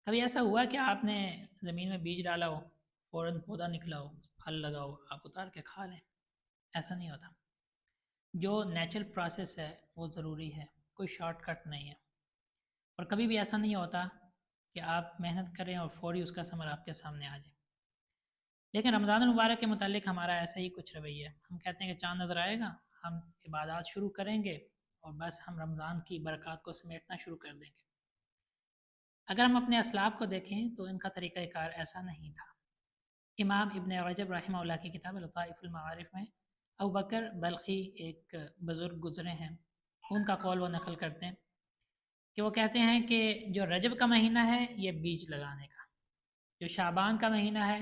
کبھی ایسا ہوا کہ آپ نے زمین میں بیج ڈالا ہو، فوراً پودا نکلا ہو، پھل لگا ہو، آپ اتار کے کھا لیں؟ ایسا نہیں ہوتا۔ جو نیچرل پروسیس ہے وہ ضروری ہے، کوئی شارٹ کٹ نہیں ہے۔ اور کبھی بھی ایسا نہیں ہوتا کہ آپ محنت کریں اور فوری اس کا ثمر آپ کے سامنے آ جائے۔ لیکن رمضان المبارک کے متعلق ہمارا ایسا ہی کچھ رویہ ہے۔ ہم کہتے ہیں کہ چاند نظر آئے گا، ہم عبادات شروع کریں گے اور بس ہم رمضان کی برکات کو سمیٹنا شروع کر دیں گے۔ اگر ہم اپنے اسلاف کو دیکھیں تو ان کا طریقہ کار ایسا نہیں تھا۔ امام ابن رجب رحمہ اللہ کی کتاب لطائف المعارف میں ابوبکر بلخی ایک بزرگ گزرے ہیں، ان کا قول وہ نقل کرتے ہیں کہ وہ کہتے ہیں کہ جو رجب کا مہینہ ہے یہ بیج لگانے کا، جو شعبان کا مہینہ ہے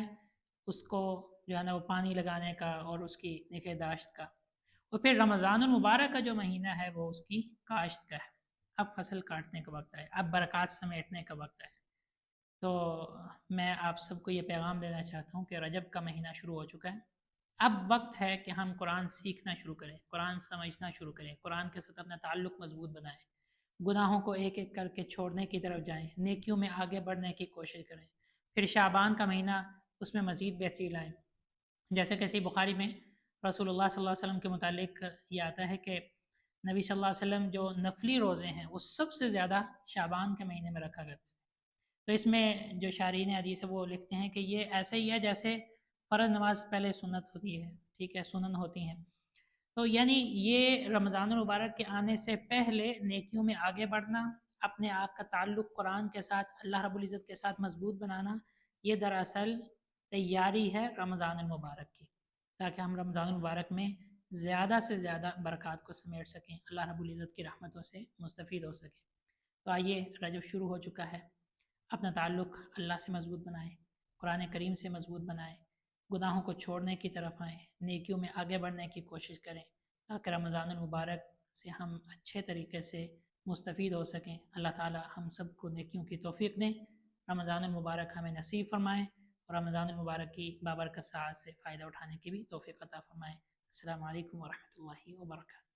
اس کو جو ہے نا وہ پانی لگانے کا اور اس کی نگہداشت کا، اور پھر رمضان المبارک کا جو مہینہ ہے وہ اس کی کاشت کا ہے۔ اب فصل کاٹنے کا وقت ہے، اب برکات سمیٹنے کا وقت ہے۔ تو میں آپ سب کو یہ پیغام دینا چاہتا ہوں کہ رجب کا مہینہ شروع ہو چکا ہے۔ اب وقت ہے کہ ہم قرآن سیکھنا شروع کریں، قرآن سمجھنا شروع کریں، قرآن کے ساتھ اپنا تعلق مضبوط بنائیں، گناہوں کو ایک ایک کر کے چھوڑنے کی طرف جائیں، نیکیوں میں آگے بڑھنے کی کوشش کریں، پھر شعبان کا مہینہ اس میں مزید بہتری لائیں۔ جیسے کہ صحیح بخاری میں رسول اللہ صلی اللہ علیہ وسلم کے متعلق یہ آتا ہے کہ نبی صلی اللہ علیہ وسلم جو نفلی روزے ہیں وہ سب سے زیادہ شعبان کے مہینے میں رکھا کرتے تھے۔ تو اس میں جو شارحین حدیث ہے وہ لکھتے ہیں کہ یہ ایسے ہی ہے جیسے فرض نماز سے پہلے سنت ہوتی ہے، ٹھیک ہے، سنن ہوتی ہیں۔ تو یعنی یہ رمضان المبارک کے آنے سے پہلے نیکیوں میں آگے بڑھنا، اپنے آپ کا تعلق قرآن کے ساتھ، اللہ رب العزت کے ساتھ مضبوط بنانا، یہ دراصل تیاری ہے رمضان المبارک کی، تاکہ ہم رمضان المبارک میں زیادہ سے زیادہ برکات کو سمیٹ سکیں، اللہ رب العزت کی رحمتوں سے مستفید ہو سکیں۔ تو آئیے، رجب شروع ہو چکا ہے، اپنا تعلق اللہ سے مضبوط بنائیں، قرآن کریم سے مضبوط بنائیں، گناہوں کو چھوڑنے کی طرف آئیں، نیکیوں میں آگے بڑھنے کی کوشش کریں، تاکہ رمضان المبارک سے ہم اچھے طریقے سے مستفید ہو سکیں۔ اللہ تعالی ہم سب کو نیکیوں کی توفیق دیں، رمضان المبارک ہمیں نصیب فرمائیں، اور رمضان المبارک کی بابرکت ساعت سے فائدہ اٹھانے کی بھی توفیق عطا فرمائیں۔ السلام علیکم ورحمۃ اللہ وبرکاتہ۔